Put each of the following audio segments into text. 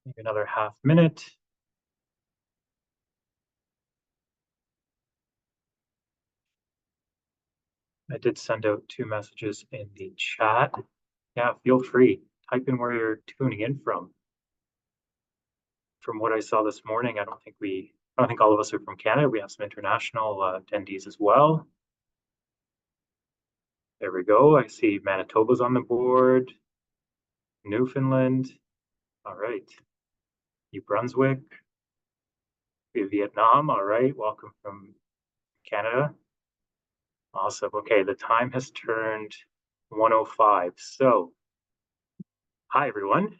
Maybe another half minute. I did send out 2 messages in the chat. Yeah, feel free. Type in where you're tuning in from. From what I saw this morning, I don't think all of us are from Canada. We have some international attendees as well. There we go. I see Manitoba's on the board. Newfoundland. All right. New Brunswick. Vietnam. All right. Welcome from Canada. Awesome. Okay, the time has turned 1:05. So, hi everyone.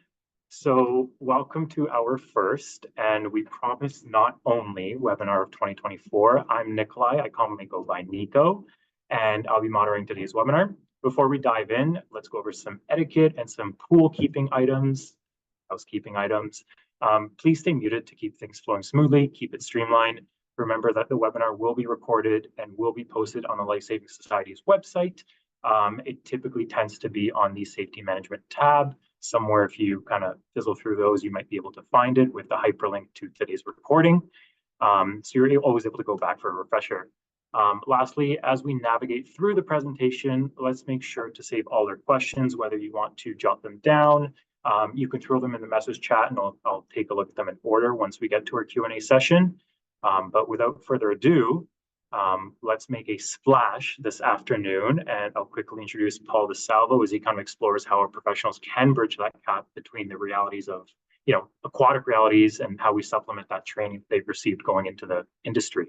So, welcome to our first, and we promise not only webinar of 2024. I'm Nikolai. I commonly go by Nico, and I'll be moderating today's webinar. Before we dive in, let's go over some etiquette and some pool keeping items, housekeeping items. Please stay muted to keep things flowing smoothly, keep it streamlined. Remember that the webinar will be recorded and will be posted on the Lifesaving Society's website. It typically tends to be on the Safety Management tab. Somewhere, if you kind of fizzle through those, you might be able to find it with the hyperlink to today's recording. So you're always able to go back for a refresher. Lastly, as we navigate through the presentation, let's make sure to save all their questions, whether you want to jot them down. You can throw them in the message chat, and I'll take a look at them in order once we get to our Q&A session. But without further ado, let's make a splash this afternoon, and I'll quickly introduce Paul Salvo as he kind of explores how our professionals can bridge that gap between the realities of, aquatic realities and how we supplement that training they've received going into the industry.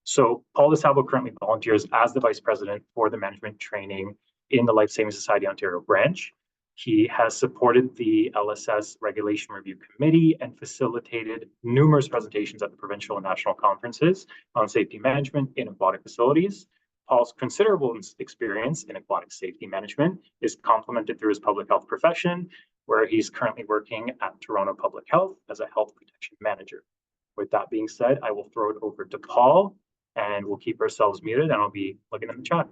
So Paul Salvo currently volunteers as the Vice President for the Management Training in the Lifesaving Society Ontario branch. He has supported the LSS Regulation Review Committee and facilitated numerous presentations at the provincial and national conferences on safety management in aquatic facilities. Paul's considerable experience in aquatic safety management is complemented through his public health profession, where he's currently working at Toronto Public Health as a health protection manager. With that being said, I will throw it over to Paul, and we'll keep ourselves muted, and I'll be looking in the chat.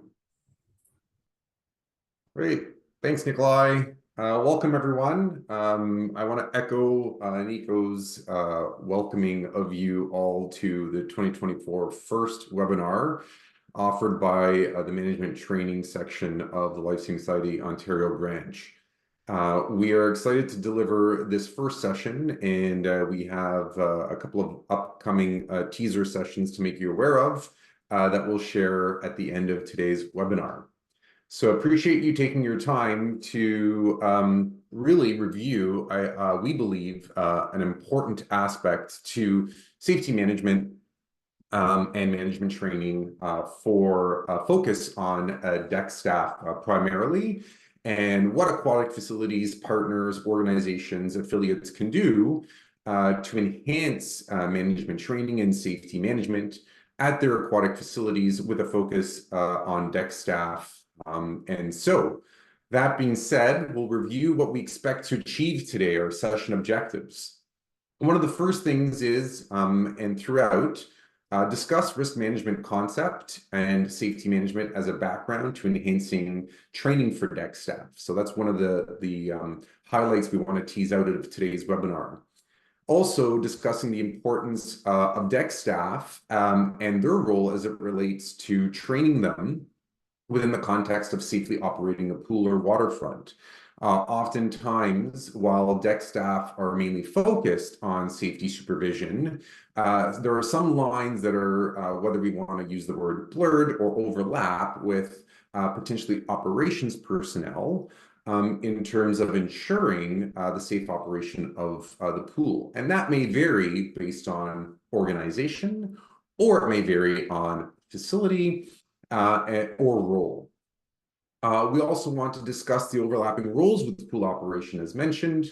Great. Thanks, Nikolai. Welcome, everyone. I want to echo Nico's welcoming of you all to the 2024 first webinar offered by the Management Training section of the Lifesaving Society Ontario branch. We are excited to deliver this first session, and we have a couple of upcoming teaser sessions to make you aware of that we'll share at the end of today's webinar. So appreciate you taking your time to really review, we believe, an important aspect to safety management and management training for focus on deck staff primarily, and what aquatic facilities, partners, organizations, affiliates can do to enhance management training and safety management at their aquatic facilities with a focus on deck staff. And so, that being said, we'll review what we expect to achieve today, our session objectives. One of the first things is, and throughout, discuss risk management concept and safety management as a background to enhancing training for deck staff. So that's one of the highlights we want to tease out of today's webinar. Also discussing the importance of deck staff and their role as it relates to training them within the context of safely operating a pool or waterfront. Oftentimes, while deck staff are mainly focused on safety supervision, there are some lines that are, whether we want to use the word blurred or overlap with potentially operations personnel in terms of ensuring the safe operation of the pool. And that may vary based on organization, or it may vary on facility, or role. We also want to discuss the overlapping roles with the pool operation as mentioned,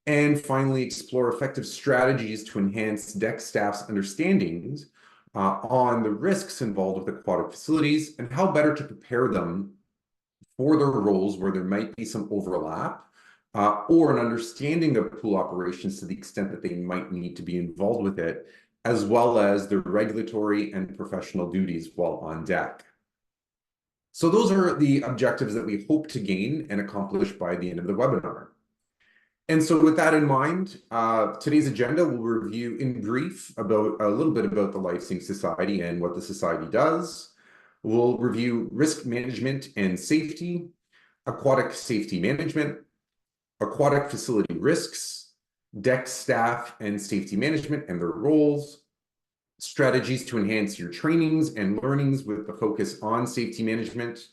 and finally explore effective strategies to enhance deck staff's understandings on the risks involved with aquatic facilities and how better to prepare them for their roles where there might be some overlap or an understanding of pool operations to the extent that they might need to be involved with it, as well as their regulatory and professional duties while on deck. So those are the objectives that we hope to gain and accomplish by the end of the webinar. And so with that in mind, today's agenda will review in brief about a little bit about the Lifesaving Society and what the society does. We'll review risk management and safety, aquatic safety management, aquatic facility risks, deck staff and safety management and their roles, strategies to enhance your trainings and learnings with the focus on safety management,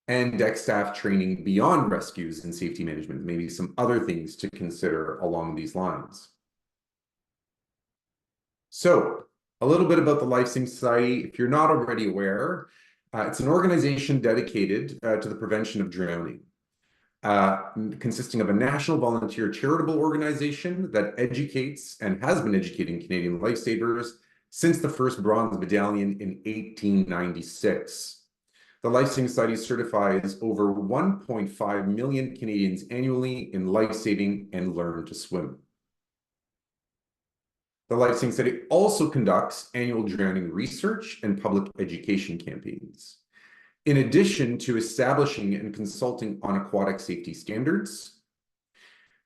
and deck staff training beyond rescues and safety management, maybe some other things to consider along these lines. So, a little bit about the Lifesaving Society. If you're not already aware, it's an organization dedicated to the prevention of drowning, consisting of a national volunteer charitable organization that educates and has been educating Canadian lifesavers since the first Bronze Medallion in 1896. The Lifesaving Society certifies over 1.5 million Canadians annually in life-saving and learn to swim. The Lifesaving Society also conducts annual drowning research and public education campaigns. In addition to establishing and consulting on aquatic safety standards,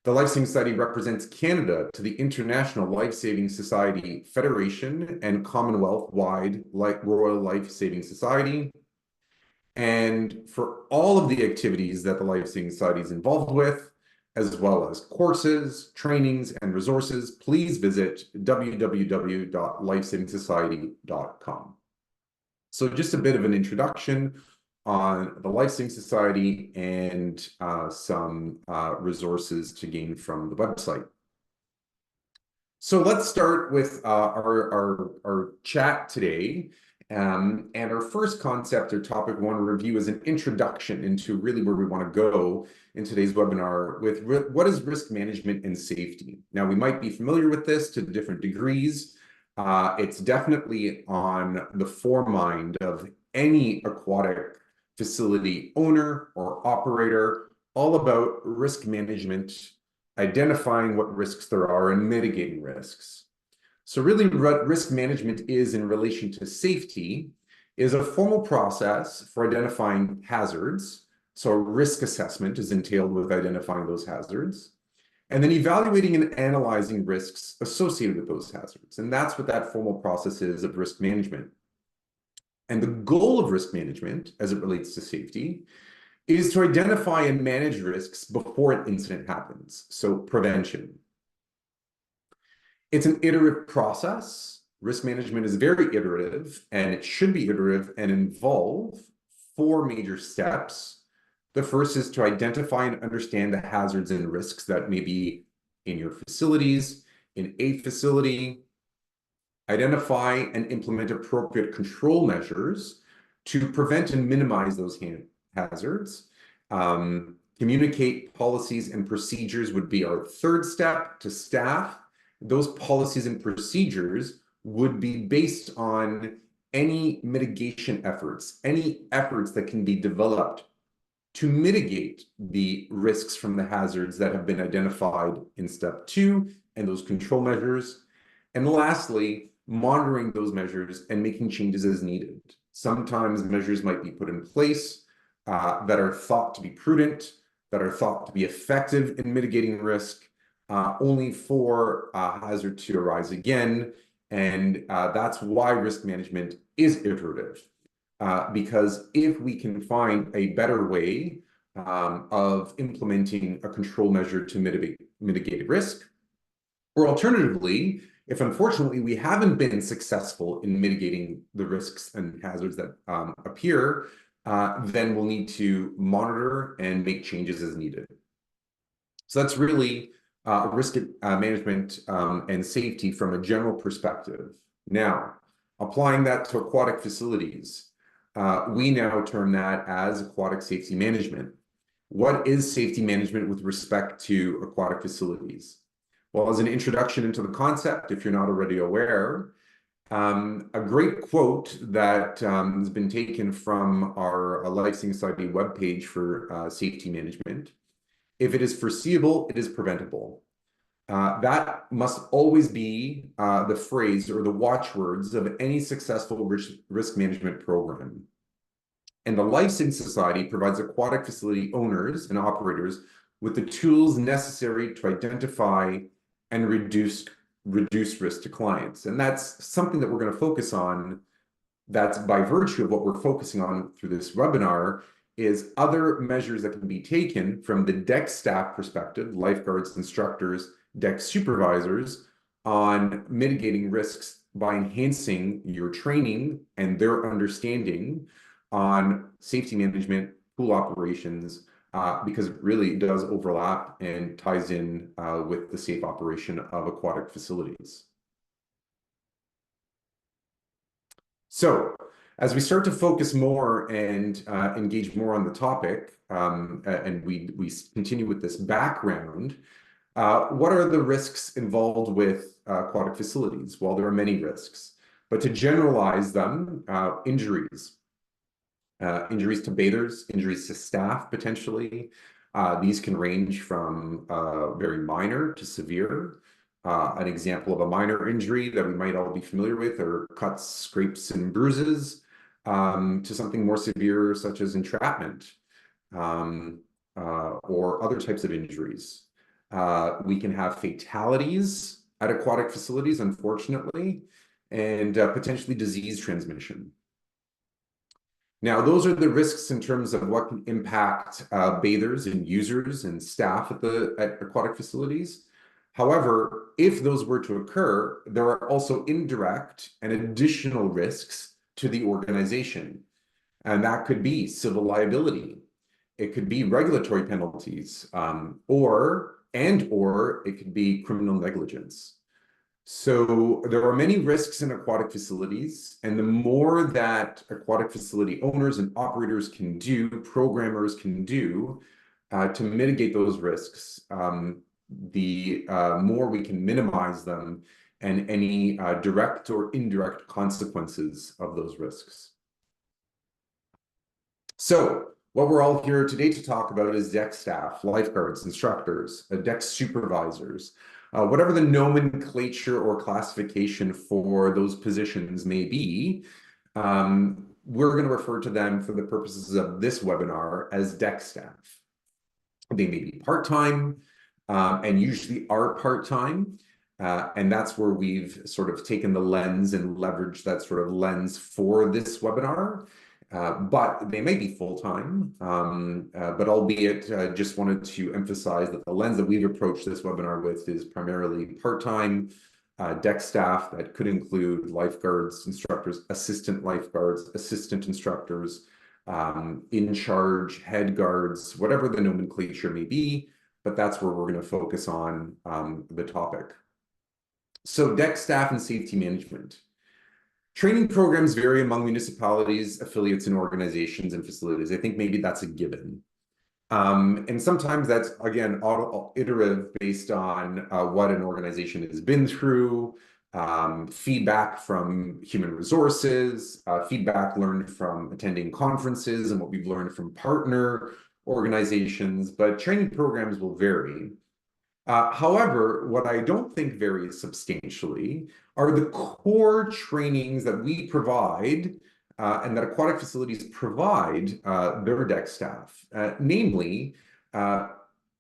the Lifesaving Society represents Canada to the International Lifesaving Society Federation and Commonwealth-wide Royal Lifesaving Society. And for all of the activities that the Lifesaving Society is involved with, as well as courses, trainings, and resources, please visit www.lifesavingsociety.com. So just a bit of an introduction on the Lifesaving Society and some resources to gain from the website. So let's start with our chat today. And our first concept or topic we want to review is an introduction into really where we want to go in today's webinar with what is risk management and safety. Now, we might be familiar with this to different degrees. It's definitely on the foremind of any aquatic facility owner or operator, all about risk management, identifying what risks there are and mitigating risks. So really what risk management is in relation to safety is a formal process for identifying hazards. So a risk assessment is entailed with identifying those hazards, and then evaluating and analyzing risks associated with those hazards. And that's what that formal process is of risk management. And the goal of risk management, as it relates to safety, is to identify and manage risks before an incident happens. So prevention. It's an iterative process. Risk management is very iterative, and it should be iterative and involve 4 major steps. The first is to identify and understand the hazards and risks that may be in your facilities, in a facility. Identify and implement appropriate control measures to prevent and minimize those hazards. Communicate policies and procedures would be our third step to staff. Those policies and procedures would be based on any mitigation efforts, any efforts that can be developed to mitigate the risks from the hazards that have been identified in step 2 and those control measures. And lastly, monitoring those measures and making changes as needed. Sometimes measures might be put in place that are thought to be prudent, that are thought to be effective in mitigating risk, only for hazard to arise again. And that's why risk management is iterative. Because if we can find a better way of implementing a control measure to mitigate risk, or alternatively, if unfortunately we haven't been successful in mitigating the risks and hazards that appear, then we'll need to monitor and make changes as needed. So that's really risk management and safety from a general perspective. Now, applying that to aquatic facilities, we now term that as aquatic safety management. What is safety management with respect to aquatic facilities? Well, as an introduction into the concept, if you're not already aware, a great quote that has been taken from our Lifesaving Society webpage for safety management: if it is foreseeable, it is preventable. That must always be the phrase or the watchwords of any successful risk management program. And the Lifesaving Society provides aquatic facility owners and operators with the tools necessary to identify and reduce risk to clients. And that's something that we're going to focus on. That's by virtue of what we're focusing on through this webinar is other measures that can be taken from the deck staff perspective, lifeguards, instructors, deck supervisors, on mitigating risks by enhancing your training and their understanding on safety management, pool operations, because it really does overlap and ties in with the safe operation of aquatic facilities. So as we start to focus more and engage more on the topic, and we continue with this background, what are the risks involved with aquatic facilities? Well, there are many risks, but to generalize them, injuries to bathers, injuries to staff potentially. These can range from very minor to severe. An example of a minor injury that we might all be familiar with are cuts, scrapes, and bruises, to something more severe such as entrapment, or other types of injuries. We can have fatalities at aquatic facilities, unfortunately, and potentially disease transmission. Now, those are the risks in terms of what can impact bathers and users and staff at aquatic facilities. However, if those were to occur, there are also indirect and additional risks to the organization. And that could be civil liability. It could be regulatory penalties, or it could be criminal negligence. So there are many risks in aquatic facilities, and the more that aquatic facility owners and operators can do, programmers can do to mitigate those risks, the more we can minimize them and any direct or indirect consequences of those risks. So what we're all here today to talk about is deck staff, lifeguards, instructors, deck supervisors, whatever the nomenclature or classification for those positions may be. We're going to refer to them for the purposes of this webinar as deck staff. They may be part-time, and usually are part-time. And that's where we've sort of taken the lens and leveraged that sort of lens for this webinar. But they may be full-time, but albeit just wanted to emphasize that the lens that we've approached this webinar with is primarily part-time deck staff that could include lifeguards, instructors, assistant lifeguards, assistant instructors, in charge, head guards, whatever the nomenclature may be, but that's where we're going to focus on the topic. So deck staff and safety management. Training programs vary among municipalities, affiliates, and organizations and facilities. I think maybe that's a given. And sometimes that's, again, iterative based on what an organization has been through, feedback from human resources, feedback learned from attending conferences and what we've learned from partner organizations, but training programs will vary. However, what I don't think varies substantially are the core trainings that we provide and that aquatic facilities provide their deck staff, namely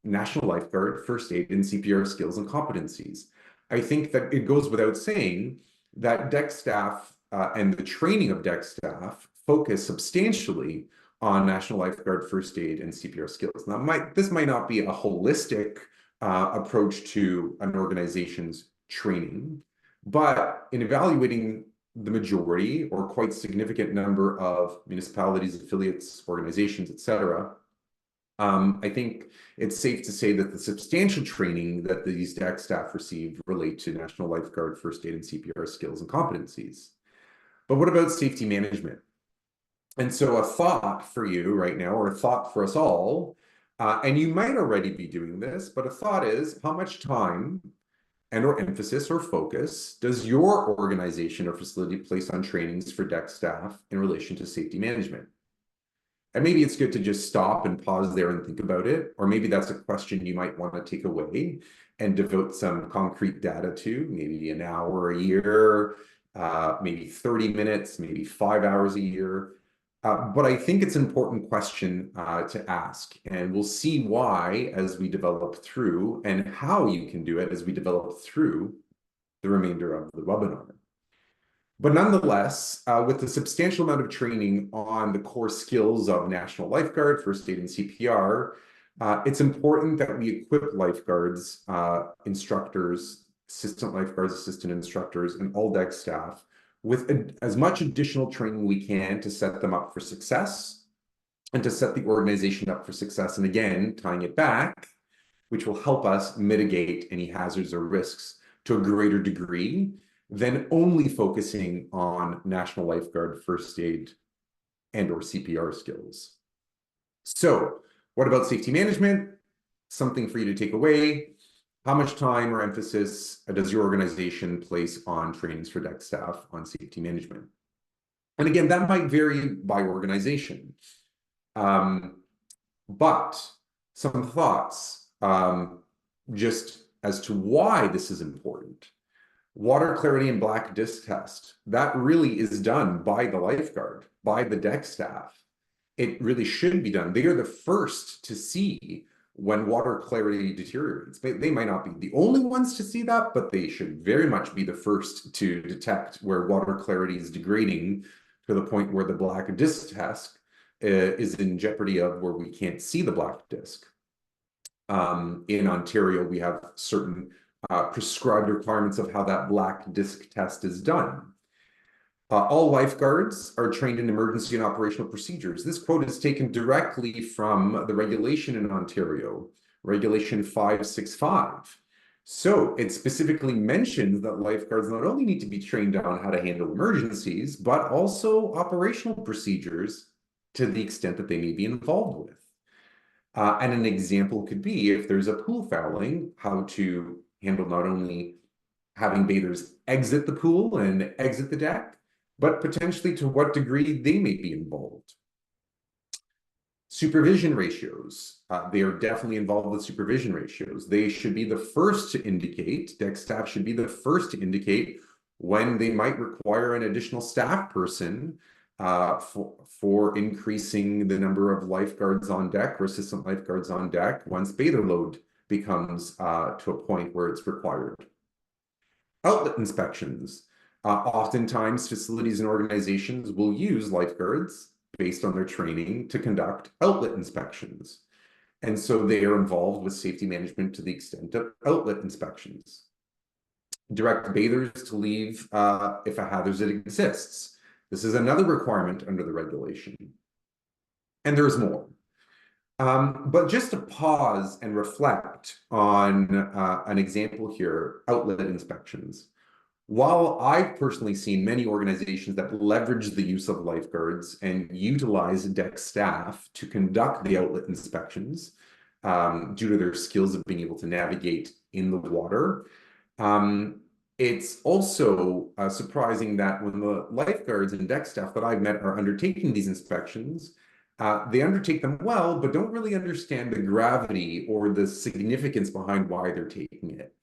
National Lifeguard, First Aid, and CPR skills and competencies. I think that it goes without saying that deck staff and the training of deck staff focus substantially on National Lifeguard, First Aid, and CPR skills. Now, this might not be a holistic approach to an organization's training, but in evaluating the majority or quite significant number of municipalities, affiliates, organizations, etc., I think it's safe to say that the substantial training that these deck staff receive relate to National Lifeguard, First Aid, and CPR skills and competencies. But what about safety management? And so a thought for you right now, or a thought for us all, and you might already be doing this, but a thought is, how much time and or emphasis or focus does your organization or facility place on trainings for deck staff in relation to safety management? And maybe it's good to just stop and pause there and think about it, or maybe that's a question you might want to take away and devote some concrete data to, maybe an hour a year, maybe 30 minutes, maybe 5 hours a year. But I think it's an important question to ask, and we'll see why as we develop through, and how you can do it as we develop through the remainder of the webinar. But nonetheless, with the substantial amount of training on the core skills of National Lifeguard, First Aid, and CPR, it's important that we equip lifeguards, instructors, assistant lifeguards, assistant instructors, and all deck staff with as much additional training we can to set them up for success and to set the organization up for success. And again, tying it back, which will help us mitigate any hazards or risks to a greater degree than only focusing on National Lifeguard, First Aid, and/or CPR skills. So, what about safety management? Something for you to take away. How much time or emphasis does your organization place on trainings for deck staff on safety management? And again, that might vary by organization. But some thoughts just as to why this is important. Water clarity and black disc test, that really is done by the lifeguard, by the deck staff. It really should be done. They are the first to see when water clarity deteriorates. They might not be the only ones to see that, but they should very much be the first to detect where water clarity is degrading to the point where the black disc test is in jeopardy of where we can't see the black disc. In Ontario, we have certain prescribed requirements of how that black disc test is done. All lifeguards are trained in emergency and operational procedures. This quote is taken directly from the regulation in Ontario, Regulation 565. So it specifically mentions that lifeguards not only need to be trained on how to handle emergencies, but also operational procedures to the extent that they may be involved with. And an example could be if there's a pool fouling, how to handle not only having bathers exit the pool and exit the deck, but potentially to what degree they may be involved. Supervision ratios, they are definitely involved with supervision ratios. They should be the first to indicate, deck staff should be the first to indicate when they might require an additional staff person for increasing the number of lifeguards on deck or assistant lifeguards on deck once bather load becomes to a point where it's required. Outlet inspections. Oftentimes, facilities and organizations will use lifeguards based on their training to conduct outlet inspections. And so they are involved with safety management to the extent of outlet inspections. Direct bathers to leave if a hazard exists. This is another requirement under the regulation. And there's more. But just to pause and reflect on an example here, outlet inspections. While I've personally seen many organizations that leverage the use of lifeguards and utilize deck staff to conduct the outlet inspections due to their skills of being able to navigate in the water, it's also surprising that when the lifeguards and deck staff that I've met are undertaking these inspections, they undertake them well, but don't really understand the gravity or the significance behind why they're taking it.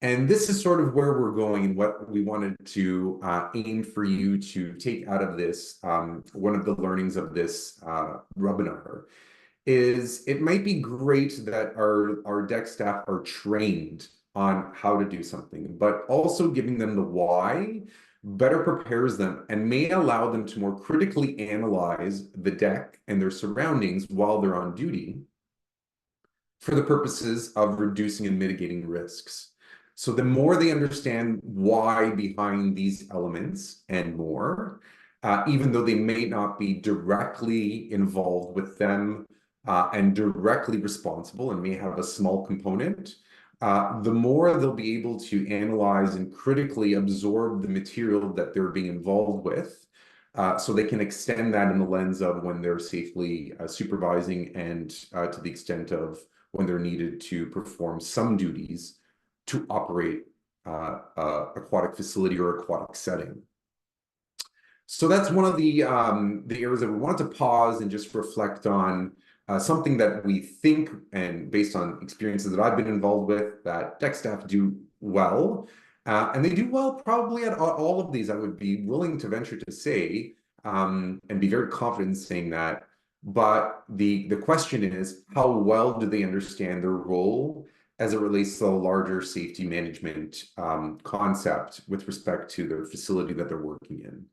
And this is sort of where we're going and what we wanted to aim for you to take out of this. One of the learnings of this webinar is it might be great that our deck staff are trained on how to do something, but also giving them the why better prepares them and may allow them to more critically analyze the deck and their surroundings while they're on duty for the purposes of reducing and mitigating risks. So the more they understand why behind these elements and more, even though they may not be directly involved with them and directly responsible and may have a small component, the more they'll be able to analyze and critically absorb the material that they're being involved with, so they can extend that in the lens of when they're safely supervising and to the extent of when they're needed to perform some duties to operate aquatic facility or aquatic setting. So that's one of the areas that we wanted to pause and just reflect on. Something that we think, and based on experiences that I've been involved with, that deck staff do well. And they do well probably at all of these, I would be willing to venture to say. and be very confident in saying that. But the question is, how well do they understand their role as it relates to the larger safety management concept with respect to their facility that they're working in?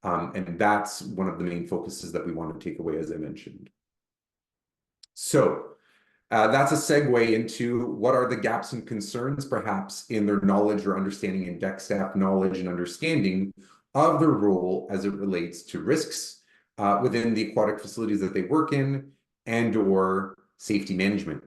And that's one of the main focuses that we want to take away, as I mentioned. So that's a segue into what are the gaps and concerns, perhaps, in their knowledge or understanding in deck staff knowledge and understanding of their role as it relates to risks within the aquatic facilities that they work in and or safety management.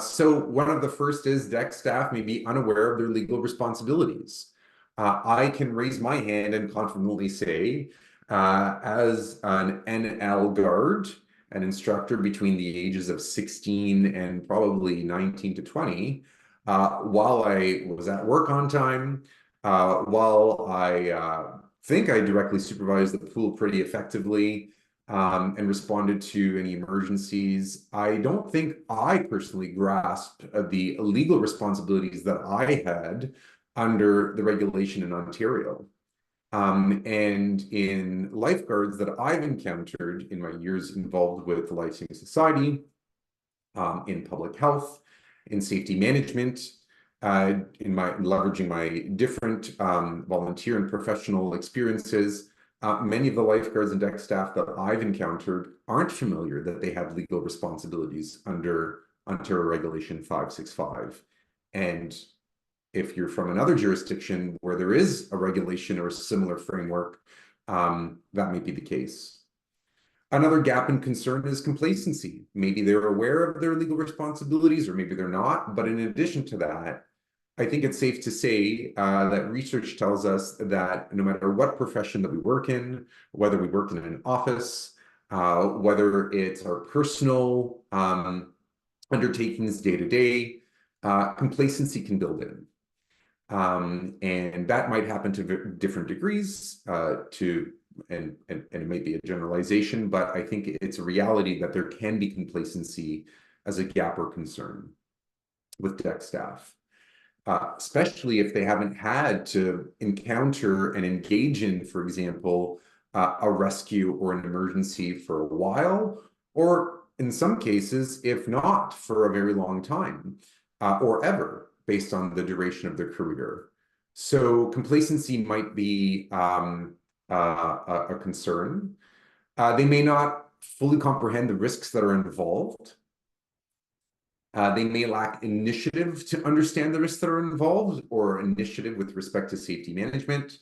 So one of the first is deck staff may be unaware of their legal responsibilities. I can raise my hand and confidently say, as an NL guard, an instructor between the ages of 16 and probably 19 to 20, while I was at work on time, while I think I directly supervised the pool pretty effectively, and responded to any emergencies, I don't think I personally grasped the legal responsibilities that I had under the regulation in Ontario. And in lifeguards that I've encountered in my years involved with the Lifesaving Society, in public health, in safety management, in leveraging my different volunteer and professional experiences, many of the lifeguards and deck staff that I've encountered aren't familiar that they have legal responsibilities under Ontario Regulation 565. And if you're from another jurisdiction where there is a regulation or a similar framework, that may be the case. Another gap in concern is complacency. Maybe they're aware of their legal responsibilities, or maybe they're not. But in addition to that, I think it's safe to say that research tells us that no matter what profession that we work in, whether we work in an office, whether it's our personal undertakings day to day, complacency can build in. And that might happen to different degrees, and it may be a generalization, but I think it's a reality that there can be complacency as a gap or concern with deck staff, especially if they haven't had to encounter and engage in, for example, a rescue or an emergency for a while, or in some cases, if not for a very long time, or ever, based on the duration of their career. So complacency might be a concern. They may not fully comprehend the risks that are involved. They may lack initiative to understand the risks that are involved, or initiative with respect to safety management.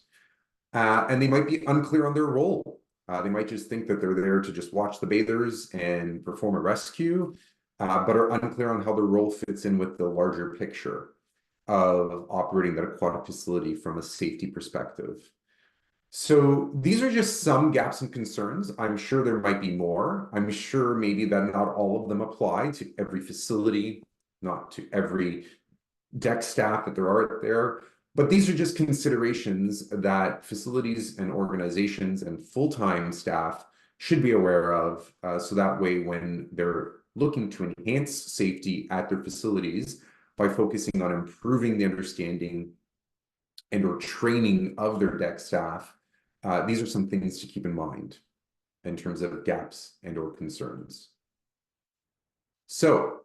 And they might be unclear on their role. They might just think that they're there to just watch the bathers and perform a rescue, but are unclear on how their role fits in with the larger picture of operating that aquatic facility from a safety perspective. So these are just some gaps and concerns. I'm sure there might be more. I'm sure maybe that not all of them apply to every facility, not to every deck staff that there are there. But these are just considerations that facilities and organizations and full-time staff should be aware of, so that way when they're looking to enhance safety at their facilities by focusing on improving the understanding and or training of their deck staff, these are some things to keep in mind in terms of gaps and or concerns. So,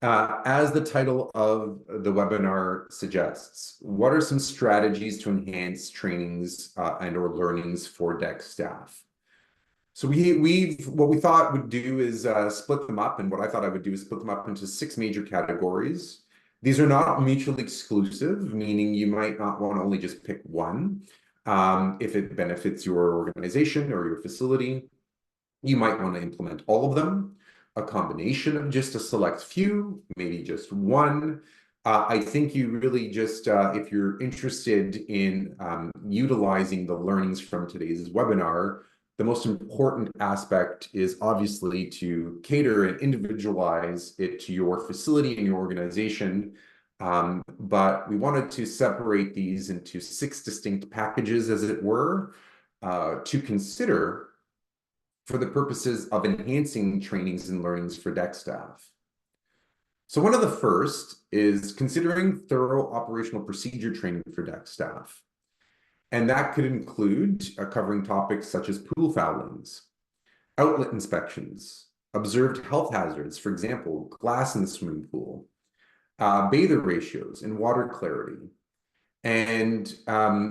as the title of the webinar suggests, what are some strategies to enhance trainings and or learnings for deck staff? So what we thought would do is split them up, and what I thought I would do is split them up into 6 major categories. These are not mutually exclusive, meaning you might not want to only just pick one. If it benefits your organization or your facility, you might want to implement all of them, a combination of just a select few, maybe just one. I think you really just, if you're interested in utilizing the learnings from today's webinar, the most important aspect is obviously to cater and individualize it to your facility and your organization. But we wanted to separate these into 6 distinct packages, as it were, to consider for the purposes of enhancing trainings and learnings for deck staff. So one of the first is considering thorough operational procedure training for deck staff. And that could include covering topics such as pool foulings, outlet inspections, observed health hazards, for example, glass in the swimming pool, bather ratios, and water clarity. And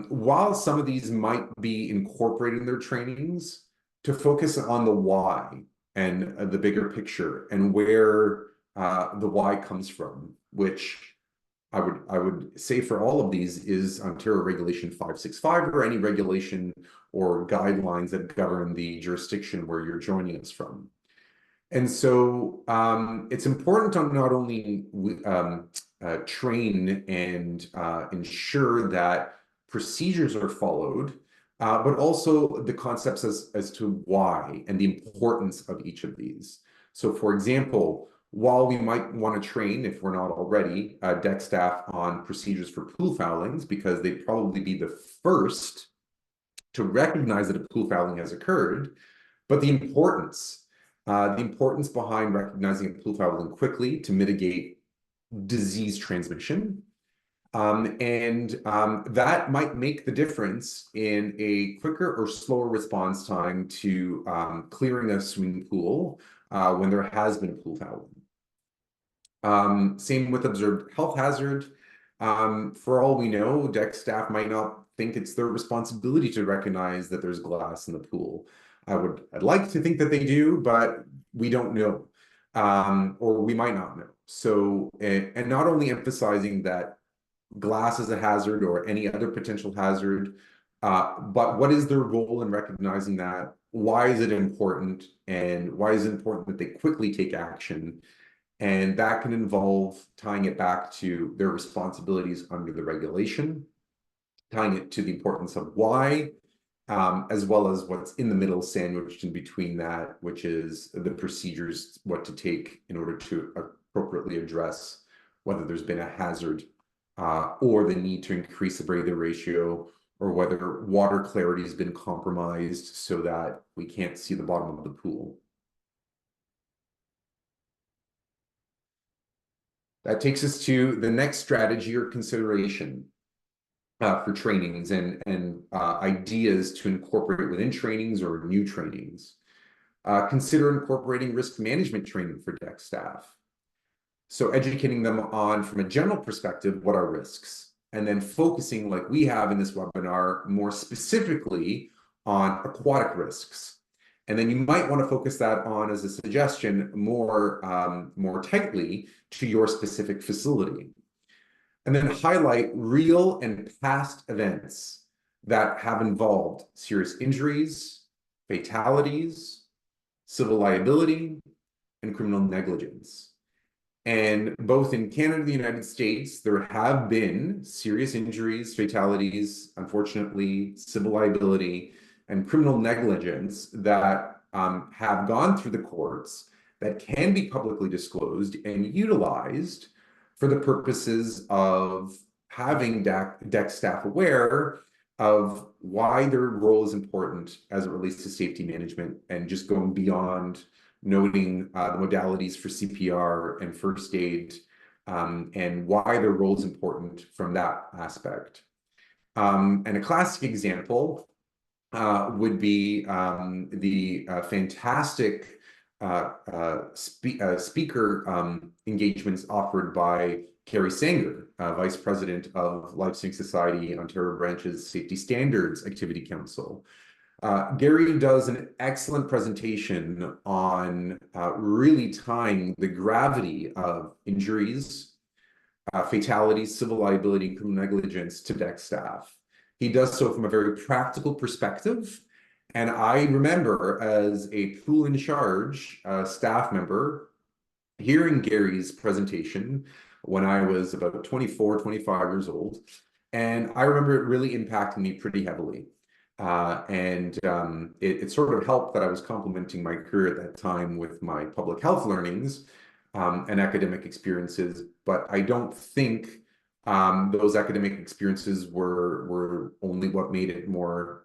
while some of these might be incorporated in their trainings, to focus on the why and the bigger picture and where the why comes from, which I would say for all of these is Ontario Regulation 565 or any regulation or guidelines that govern the jurisdiction where you're joining us from. And so it's important to not only train and ensure that procedures are followed, but also the concepts as to why and the importance of each of these. So for example, while we might want to train, if we're not already, deck staff on procedures for pool foulings, because they'd probably be the first to recognize that a pool fouling has occurred, but the importance behind recognizing a pool fouling quickly to mitigate disease transmission. That might make the difference in a quicker or slower response time to clearing a swimming pool when there has been a pool fouling. Same with observed health hazard. For all we know, deck staff might not think it's their responsibility to recognize that there's glass in the pool. I'd like to think that they do, but we don't know, or we might not know. So, and not only emphasizing that glass is a hazard or any other potential hazard, but what is their role in recognizing that? Why is it important? And why is it important that they quickly take action? And that can involve tying it back to their responsibilities under the regulation, tying it to the importance of why, as well as what's in the middle sandwiched in between that, which is the procedures, what to take in order to appropriately address whether there's been a hazard or the need to increase the bather ratio, or whether water clarity has been compromised so that we can't see the bottom of the pool. That takes us to the next strategy or consideration for trainings and ideas to incorporate within trainings or new trainings. Consider incorporating risk management training for deck staff. So educating them on, from a general perspective, what are risks? And then focusing, like we have in this webinar, more specifically on aquatic risks. And then you might want to focus that on, as a suggestion, more tightly to your specific facility. And then highlight real and past events that have involved serious injuries, fatalities, civil liability, and criminal negligence. And both in Canada and the United States, there have been serious injuries, fatalities, unfortunately, civil liability, and criminal negligence that have gone through the courts that can be publicly disclosed and utilized for the purposes of having deck staff aware of why their role is important as it relates to safety management, and just going beyond noting the modalities for CPR and first aid, and why their role is important from that aspect. And a classic example would be the fantastic speaker engagements offered by Carrie Sanger, Vice President of Lifesaving Society, Ontario Branch's Safety Standards Activity Council. Gary does an excellent presentation on really tying the gravity of injuries, fatalities, civil liability, and criminal negligence to deck staff. He does so from a very practical perspective. And I remember, as a pool in charge staff member, hearing Gary's presentation when I was about 24, 25 years old. And I remember it really impacting me pretty heavily. It sort of helped that I was complementing my career at that time with my public health learnings and academic experiences. But I don't think those academic experiences were only what made it more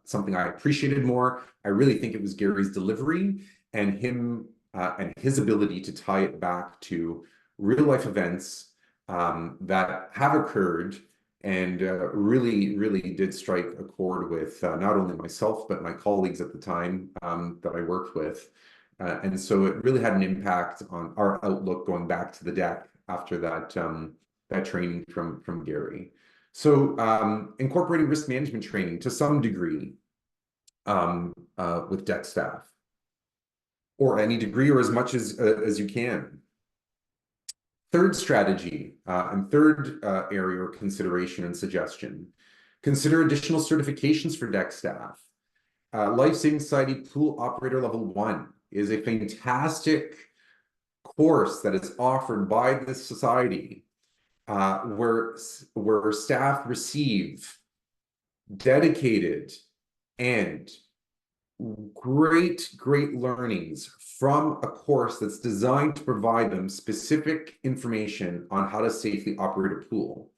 something I appreciated more. I really think it was Gary's delivery and him and his ability to tie it back to real life events that have occurred and really did strike a chord with not only myself, but my colleagues at the time that I worked with. And so it really had an impact on our outlook going back to the deck after that training from Gary. So incorporating risk management training to some degree with deck staff, or any degree, or as much as you can. Third strategy and third area or consideration and suggestion: consider additional certifications for deck staff. Lifesaving Society Pool Operator Level 1 is a fantastic course that is offered by this society, where staff receive dedicated and great learnings from a course that's designed to provide them specific information on how to safely operate a pool.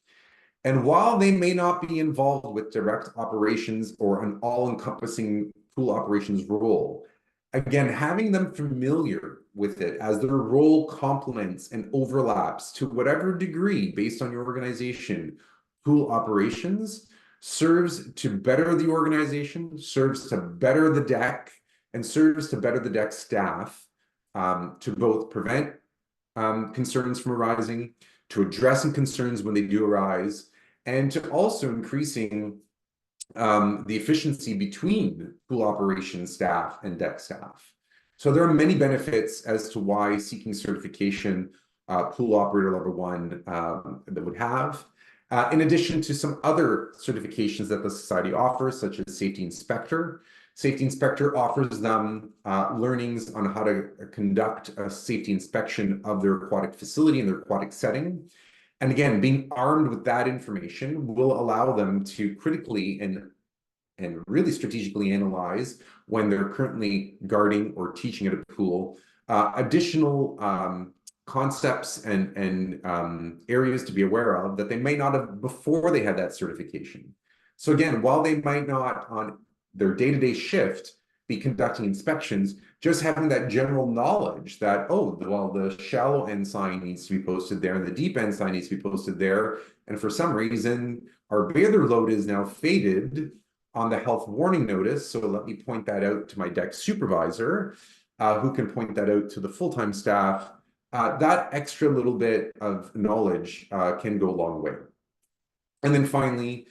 And while they may not be involved with direct operations or an all-encompassing pool operations role, again, having them familiar with it as their role complements and overlaps to whatever degree, based on your organization, pool operations, serves to better the organization, serves to better the deck, and serves to better the deck staff, to both prevent concerns from arising, to addressing concerns when they do arise, and to also increasing the efficiency between pool operations staff and deck staff. So there are many benefits as to why seeking certification, pool operator level 1 that would have. In addition to some other certifications that the society offers, such as safety inspector. Safety inspector offers them learnings on how to conduct a safety inspection of their aquatic facility and their aquatic setting. And again, being armed with that information will allow them to critically and really strategically analyze, when they're currently guarding or teaching at a pool, additional concepts and areas to be aware of that they may not have before they had that certification. So again, while they might not on their day-to-day shift be conducting inspections, just having that general knowledge that, oh, well, the shallow end sign needs to be posted there and the deep end sign needs to be posted there, and for some reason our bather load is now faded on the health warning notice, so let me point that out to my deck supervisor, who can point that out to the full-time staff. That extra little bit of knowledge can go a long way. And then finally,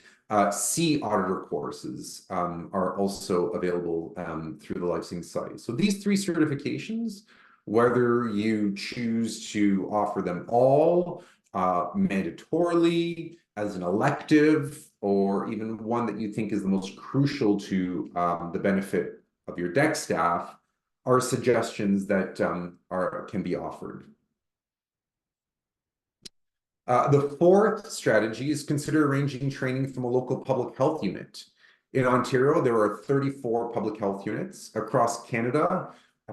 C auditor courses are also available through the Lifesaving Society. So these 3 certifications, whether you choose to offer them all mandatorily as an elective, or even one that you think is the most crucial to the benefit of your deck staff, are suggestions that can be offered. The fourth strategy is consider arranging training from a local public health unit. In Ontario, there are 34 public health units. Across Canada,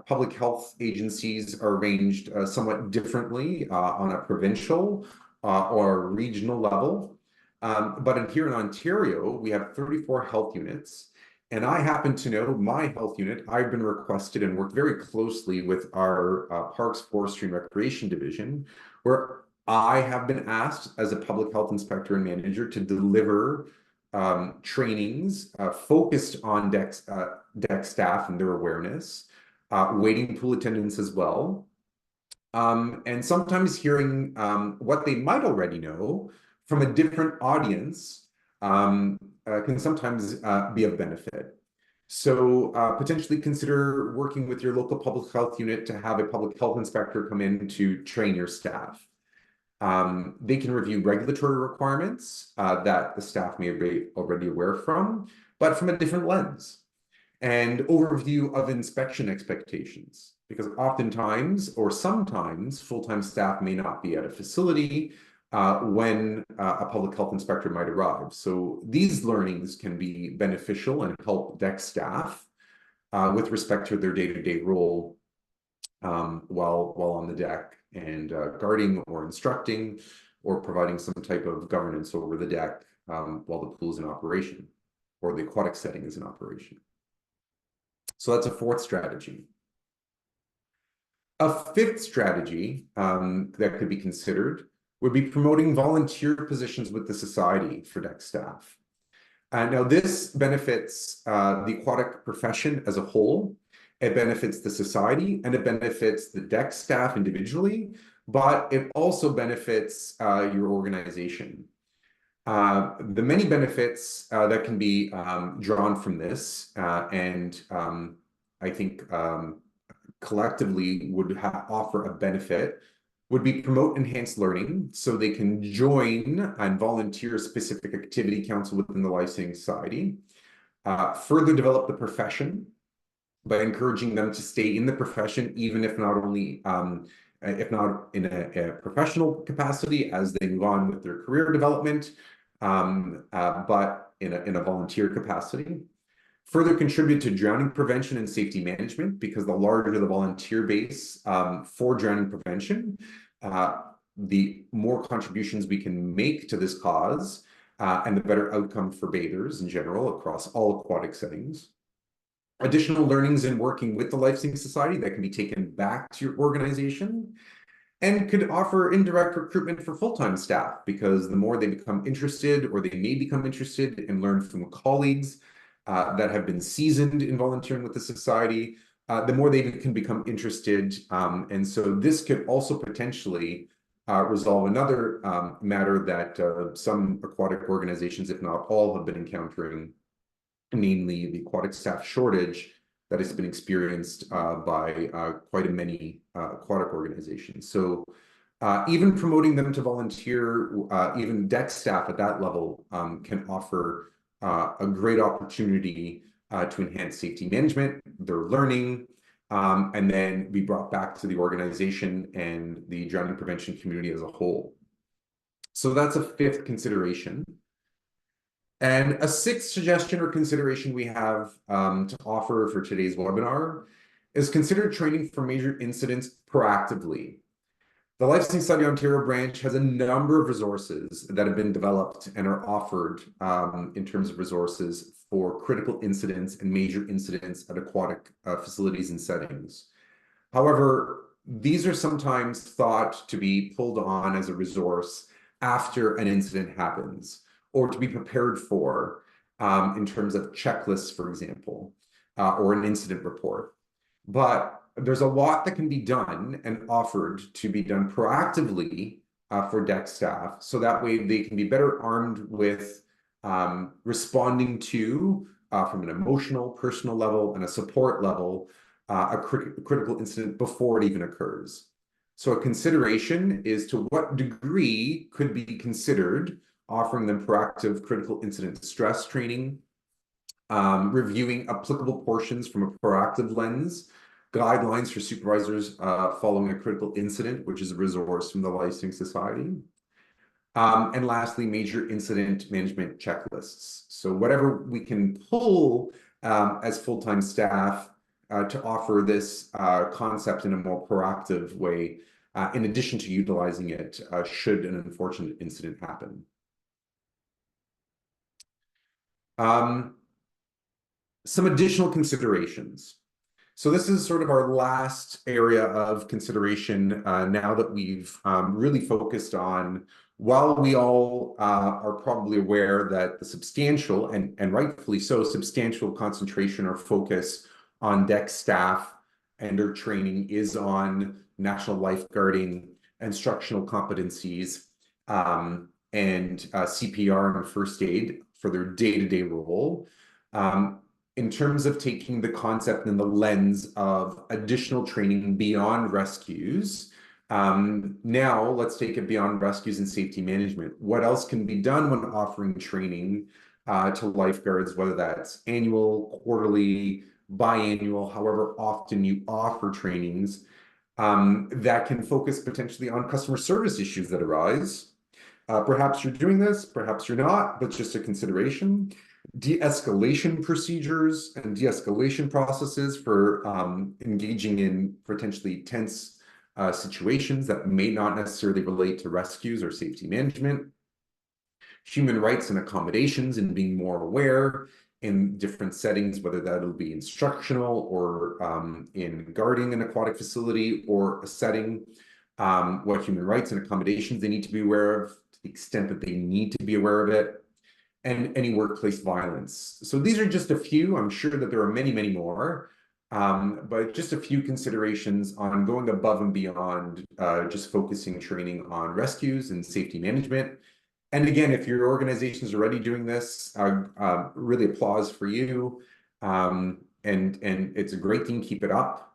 public health agencies are arranged somewhat differently on a provincial or regional level. But here in Ontario, we have 34 health units. And I happen to know my health unit, I've been requested and worked very closely with our Parks, Forestry, and Recreation Division, where I have been asked as a public health inspector and manager to deliver trainings focused on deck staff and their awareness, waiting pool attendants as well, and sometimes hearing what they might already know from a different audience can sometimes be of benefit. So potentially consider working with your local public health unit to have a public health inspector come in to train your staff. They can review regulatory requirements that the staff may be already aware from, but from a different lens, and overview of inspection expectations, because oftentimes or sometimes full-time staff may not be at a facility when a public health inspector might arrive. So these learnings can be beneficial and help deck staff with respect to their day-to-day role while on the deck and guarding or instructing or providing some type of governance over the deck while the pool is in operation or the aquatic setting is in operation. So that's a fourth strategy. A fifth strategy that could be considered would be promoting volunteer positions with the society for deck staff. Now, this benefits the aquatic profession as a whole. It benefits the society and it benefits the deck staff individually, but it also benefits your organization. The many benefits that can be drawn from this, and I think collectively would offer a benefit, would be promote enhanced learning so they can join and volunteer specific activity council within the Lifesaving Society, further develop the profession by encouraging them to stay in the profession, even if not only if not in a professional capacity as they move on with their career development, but in a volunteer capacity. Further contribute to drowning prevention and safety management, because the larger the volunteer base for drowning prevention, the more contributions we can make to this cause, and the better outcome for bathers in general across all aquatic settings. Additional learnings in working with the Lifesaving Society that can be taken back to your organization, and could offer indirect recruitment for full-time staff, because the more they become interested, or they may become interested and learn from colleagues that have been seasoned in volunteering with the society, the more they can become interested. And so this could also potentially resolve another matter that some aquatic organizations, if not all, have been encountering, namely the aquatic staff shortage that has been experienced by quite a many aquatic organizations. So even promoting them to volunteer, even deck staff at that level can offer a great opportunity to enhance safety management, their learning, and then be brought back to the organization and the drowning prevention community as a whole. So that's a fifth consideration. And a sixth suggestion or consideration we have to offer for today's webinar is consider training for major incidents proactively. The Lifesaving Society Ontario branch has a number of resources that have been developed and are offered in terms of resources for critical incidents and major incidents at aquatic facilities and settings. However, these are sometimes thought to be pulled on as a resource after an incident happens, or to be prepared for in terms of checklists, for example, or an incident report. But there's a lot that can be done and offered to be done proactively for deck staff, so that way they can be better armed with responding to, from an emotional, personal level and a support level, a critical incident before it even occurs. So a consideration is to what degree could be considered offering them proactive critical incident stress training, reviewing applicable portions from a proactive lens, guidelines for supervisors following a critical incident, which is a resource from the Lifesaving Society. And lastly, major incident management checklists. So whatever we can pull as full-time staff to offer this concept in a more proactive way, in addition to utilizing it should an unfortunate incident happen. Some additional considerations. So this is sort of our last area of consideration now that we've really focused on, while we all are probably aware that the substantial, and rightfully so, substantial concentration or focus on deck staff and their training is on national lifeguarding, instructional competencies, and CPR and first aid for their day-to-day role. In terms of taking the concept and the lens of additional training beyond rescues, now let's take it beyond rescues and safety management. What else can be done when offering training to lifeguards, whether that's annual, quarterly, biannual, however often you offer trainings, that can focus potentially on customer service issues that arise. Perhaps you're doing this, perhaps you're not, but just a consideration. De-escalation procedures and de-escalation processes for engaging in potentially tense situations that may not necessarily relate to rescues or safety management. Human rights and accommodations and being more aware in different settings, whether that'll be instructional or in guarding an aquatic facility or a setting. what human rights and accommodations they need to be aware of, to the extent that they need to be aware of it, and any workplace violence. So these are just a few. I'm sure that there are many, many more, but just a few considerations on going above and beyond just focusing training on rescues and safety management. And again, if your organization is already doing this, really applause for you. And it's a great thing. Keep it up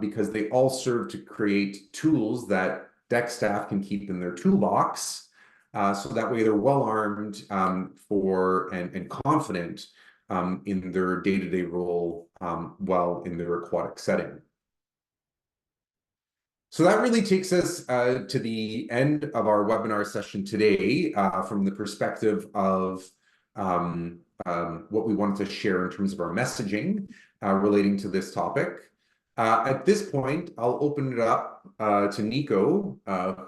because they all serve to create tools that deck staff can keep in their toolbox. So that way they're well armed and confident in their day-to-day role while in their aquatic setting. So that really takes us to the end of our webinar session today from the perspective of what we wanted to share in terms of our messaging relating to this topic. At this point, I'll open it up to Nico,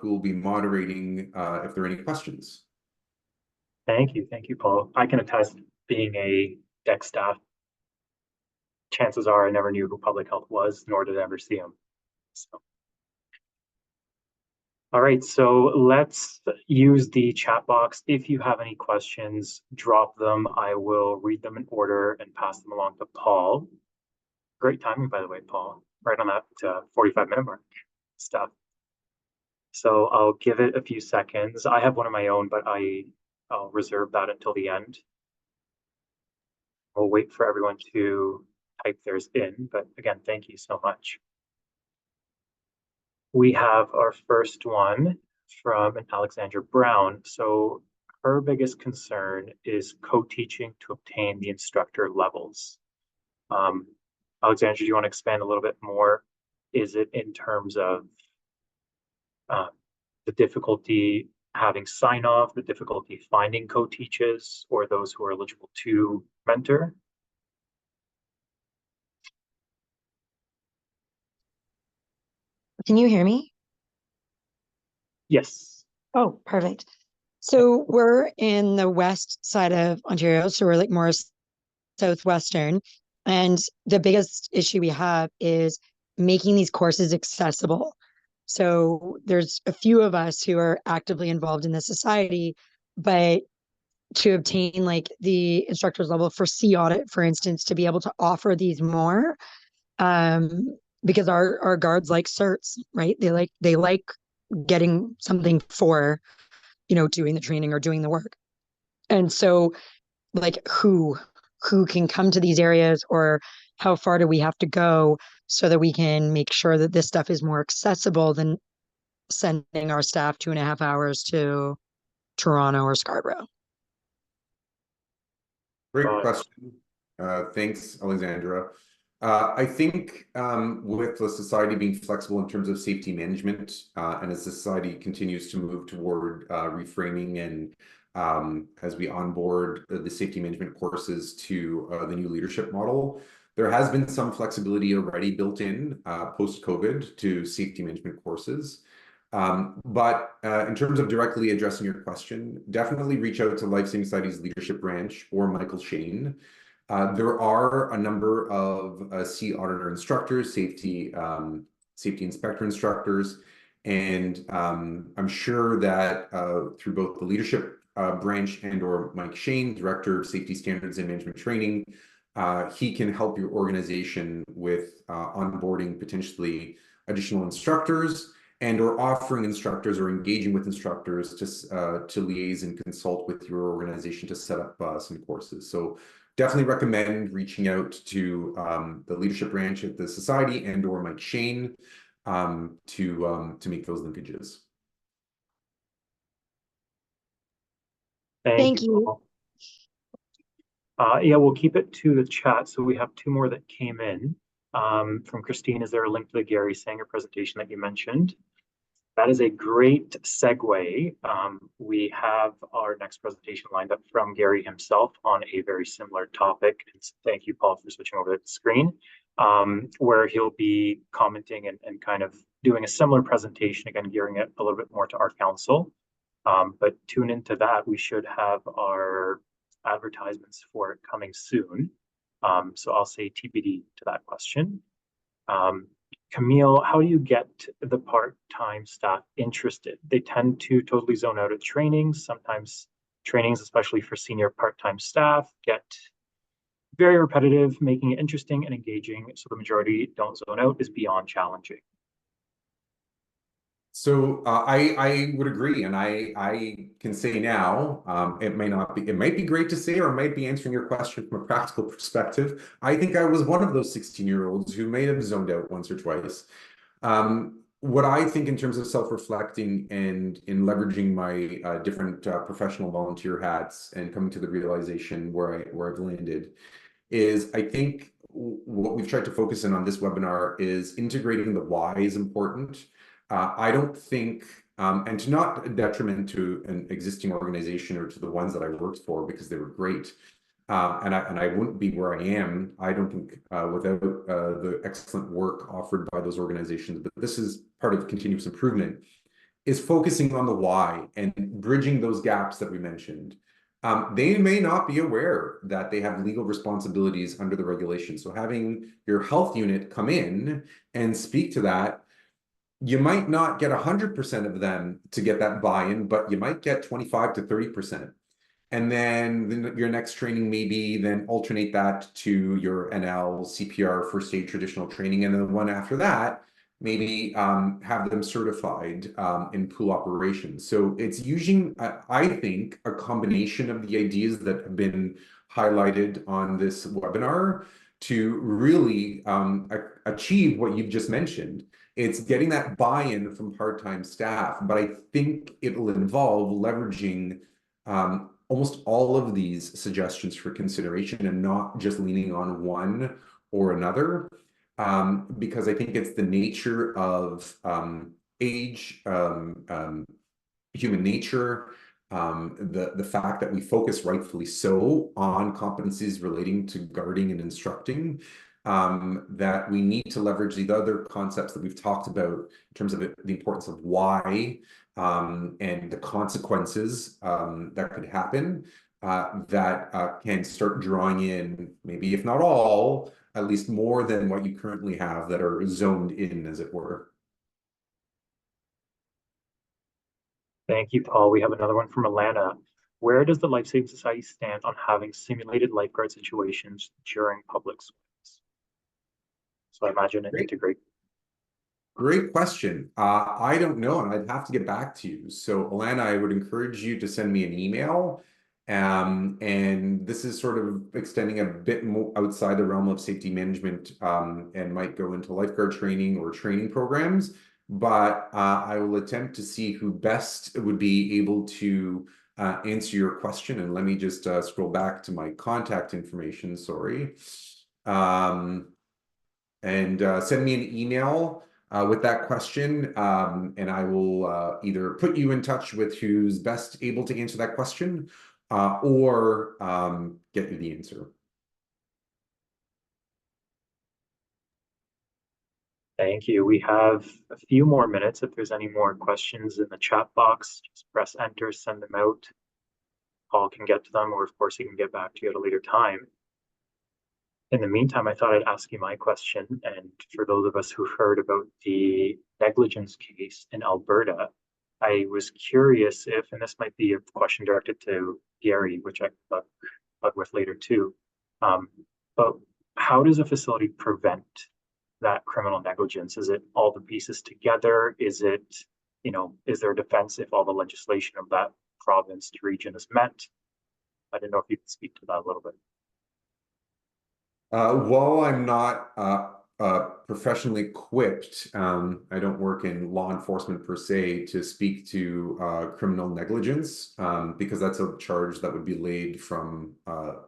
who will be moderating if there are any questions. Thank you, Paul. I can attest, being a deck staff, chances are I never knew who public health was, nor did I ever see him. So. All right, so let's use the chat box. If you have any questions, drop them. I will read them in order and pass them along to Paul. Great timing, by the way, Paul. Right on that 45-minute mark stuff. So I'll give it a few seconds. I have one of my own, but I'll reserve that until the end. We'll wait for everyone to type theirs in, but again, thank you so much. We have our first one from an Alexandra Brown. So her biggest concern is co-teaching to obtain the instructor levels. Alexandra, do you want to expand a little bit more? Is it in terms of the difficulty having sign-off, the difficulty finding co-teaches, or those who are eligible to mentor? Can you hear me? Yes. Oh, perfect. So we're in the west side of Ontario, so we're like more southwestern. And the biggest issue we have is making these courses accessible. So there's a few of us who are actively involved in the society, but to obtain like the instructor's level for sea audit, for instance, to be able to offer these more, because our guards like certs, right? They like getting something for, doing the training or doing the work. And so like who can come to these areas, or how far do we have to go so that we can make sure that this stuff is more accessible than sending our staff 2.5 hours to Toronto or Scarborough? Great question. Thanks, Alexandra. I think with the society being flexible in terms of safety management, and as society continues to move toward reframing and as we onboard the safety management courses to the new leadership model, there has been some flexibility already built in post-COVID to safety management courses. But in terms of directly addressing your question, definitely reach out to Lifesaving Society's leadership branch or Michael Shane. There are a number of sea auditor instructors, safety inspector instructors, and I'm sure that through both the leadership branch and or Mike Shane, Director of Safety Standards and Management Training, he can help your organization with onboarding potentially additional instructors and or offering instructors or engaging with instructors to liaise and consult with your organization to set up some courses. So definitely recommend reaching out to the leadership branch at the society and or Mike Shane to make those linkages. Thank you. Yeah, we'll keep it to the chat. So we have two more that came in. From Christine, is there a link to the Gary Sanger presentation that you mentioned? That is a great segue. We have our next presentation lined up from Gary himself on a very similar topic. And thank you, Paul, for switching over to the screen, where he'll be commenting and kind of doing a similar presentation, again, gearing it a little bit more to our council. But tune into that. We should have our advertisements for it coming soon. So I'll say TBD to that question. Camille, how do you get the part-time staff interested? They tend to totally zone out at trainings. Sometimes trainings, especially for senior part-time staff, get very repetitive, making it interesting and engaging. So the majority don't zone out is beyond challenging. So I would agree, and I can say now, it might be great to say, or it might be answering your question from a practical perspective. I think I was one of those 16-year-olds who may have zoned out once or twice. What I think in terms of self-reflecting and in leveraging my different professional volunteer hats and coming to the realization where I've landed is I think what we've tried to focus in on this webinar is integrating the why is important. I don't think, and to not detriment to an existing organization or to the ones that I worked for because they were great, and I wouldn't be where I am, I don't think, without the excellent work offered by those organizations. But this is part of continuous improvement, is focusing on the why and bridging those gaps that we mentioned. They may not be aware that they have legal responsibilities under the regulation. So having your health unit come in and speak to that, you might not get 100% of them to get that buy-in, but you might get 25 to 30%. And then your next training maybe then alternate that to your NL, CPR, first aid traditional training. And then the one after that, maybe have them certified in pool operations. So it's using, I think, a combination of the ideas that have been highlighted on this webinar to really achieve what you've just mentioned. It's getting that buy-in from part-time staff, but I think it will involve leveraging almost all of these suggestions for consideration and not just leaning on one or another, because I think it's the nature of age, human nature, the fact that we focus rightfully so on competencies relating to guarding and instructing, that we need to leverage the other concepts that we've talked about in terms of the importance of why, and the consequences that could happen, that can start drawing in, maybe if not all, at least more than what you currently have that are zoned in, as it were. Thank you, Paul. We have another one from Alana. Where does the Lifesaving Society stand on having simulated lifeguard situations during public swims? So I imagine it integrate. Great question. I don't know, and I'd have to get back to you. So, Alana, I would encourage you to send me an email. And this is sort of extending a bit more outside the realm of safety management, and might go into lifeguard training or training programs. But I will attempt to see who best would be able to answer your question. And let me just scroll back to my contact information, sorry. And send me an email with that question, and I will either put you in touch with who's best able to answer that question, or get you the answer. Thank you. We have a few more minutes. If there's any more questions in the chat box, just press enter, send them out. Paul can get to them, or of course he can get back to you at a later time. In the meantime, I thought I'd ask you my question. And for those of us who heard about the negligence case in Alberta, I was curious if, and this might be a question directed to Gary, which I can bug with later too, but how does a facility prevent that criminal negligence? Is it all the pieces together? Is it, is there a defense if all the legislation of that province, region is met? I don't know if you could speak to that a little bit. While I'm not professionally equipped, I don't work in law enforcement per se to speak to criminal negligence, because that's a charge that would be laid from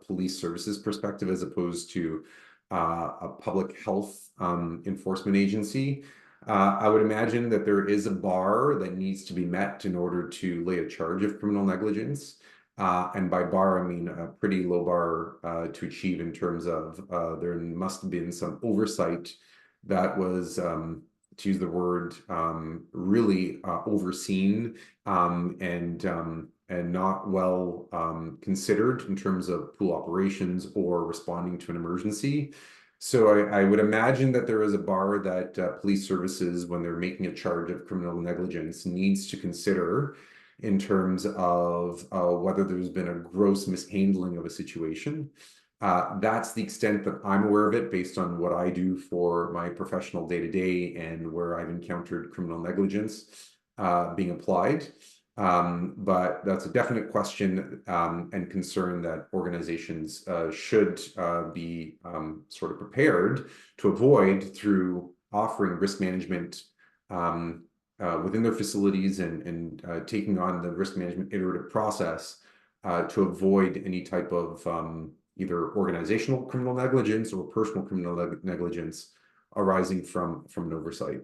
police services perspective as opposed to a public health enforcement agency. I would imagine that there is a bar that needs to be met in order to lay a charge of criminal negligence. And by bar, I mean a pretty low bar to achieve in terms of there must have been some oversight that was, to use the word, really overseen, and not well considered in terms of pool operations or responding to an emergency. So I would imagine that there is a bar that police services, when they're making a charge of criminal negligence, needs to consider in terms of whether there's been a gross mishandling of a situation. That's the extent that I'm aware of it based on what I do for my professional day-to-day and where I've encountered criminal negligence being applied. But that's a definite question and concern that organizations should be sort of prepared to avoid through offering risk management within their facilities and taking on the risk management iterative process to avoid any type of either organizational criminal negligence or personal criminal negligence arising from an oversight.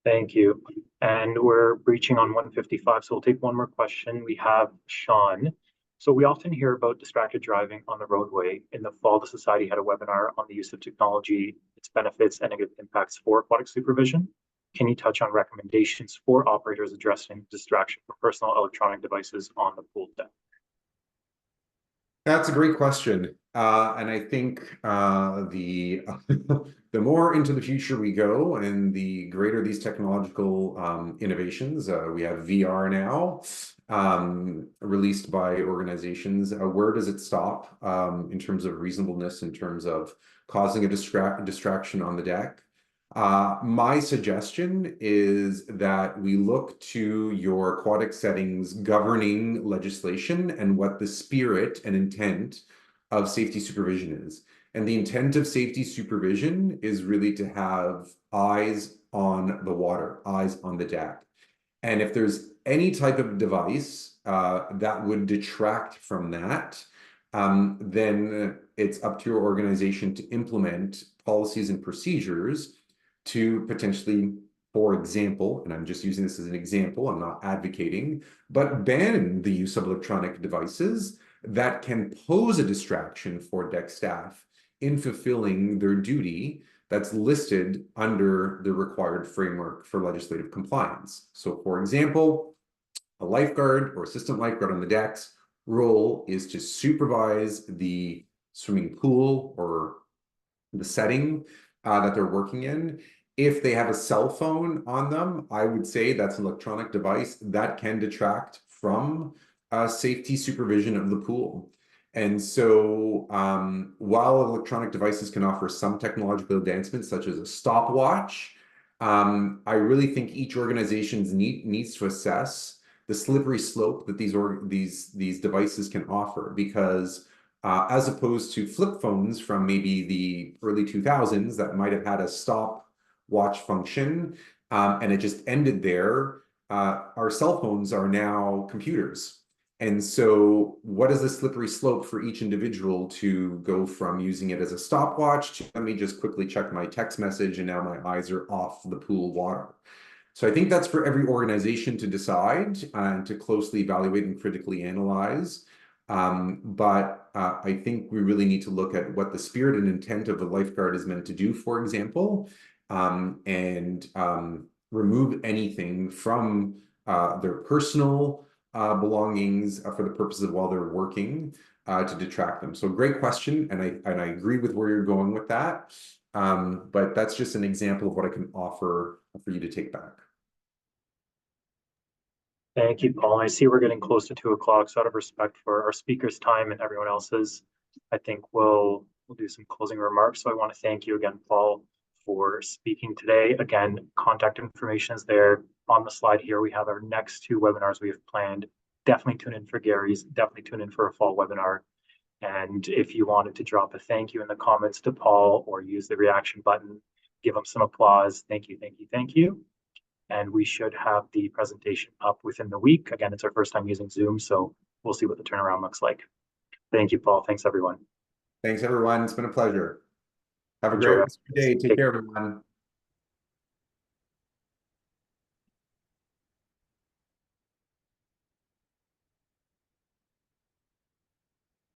Thank you. And we're breaching on 155, so we'll take one more question. We have Sean. So we often hear about distracted driving on the roadway. In the fall, the Society had a webinar on the use of technology, its benefits and negative impacts for aquatic supervision. Can you touch on recommendations for operators addressing distraction from personal electronic devices on the pool deck? That's a great question. And I think the the more into the future we go and the greater these technological innovations, we have VR now released by organizations. Where does it stop in terms of reasonableness, in terms of causing a distraction on the deck? My suggestion is that we look to your aquatic settings governing legislation and what the spirit and intent of safety supervision is. And the intent of safety supervision is really to have eyes on the water, eyes on the deck. And if there's any type of device that would detract from that, then it's up to your organization to implement policies and procedures to potentially, for example, and I'm just using this as an example, I'm not advocating, but ban the use of electronic devices that can pose a distraction for deck staff in fulfilling their duty that's listed under the required framework for legislative compliance. So for example, a lifeguard or assistant lifeguard on the deck's role is to supervise the swimming pool or the setting that they're working in. If they have a cell phone on them, I would say that's an electronic device that can detract from safety supervision of the pool. And so while electronic devices can offer some technological advancements, such as a stopwatch, I really think each organization needs to assess the slippery slope that these devices can offer, because as opposed to flip phones from maybe the early 2000s that might have had a stopwatch function and it just ended there, our cell phones are now computers. And so what is the slippery slope for each individual to go from using it as a stopwatch to, let me just quickly check my text message and now my eyes are off the pool water. So I think that's for every organization to decide and to closely evaluate and critically analyze. But I think we really need to look at what the spirit and intent of a lifeguard is meant to do, for example, and remove anything from their personal belongings for the purposes of while they're working to detract them. So great question, and I agree with where you're going with that. But that's just an example of what I can offer for you to take back. Thank you, Paul. I see we're getting close to 2 o'clock, so out of respect for our speaker's time and everyone else's, I think we'll do some closing remarks. So I want to thank you again, Paul, for speaking today. Again, contact information is there on the slide here. We have our next 2 webinars we have planned. Definitely tune in for Gary's, definitely tune in for a fall webinar. And if you wanted to drop a thank you in the comments to Paul or use the reaction button, give him some applause. Thank you, thank you, thank you. And we should have the presentation up within the week. Again, it's our first time using Zoom, so we'll see what the turnaround looks like. Thank you, Paul. Thanks, everyone. Thanks, everyone. It's been a pleasure. Have a Enjoy great day. Take care, everyone.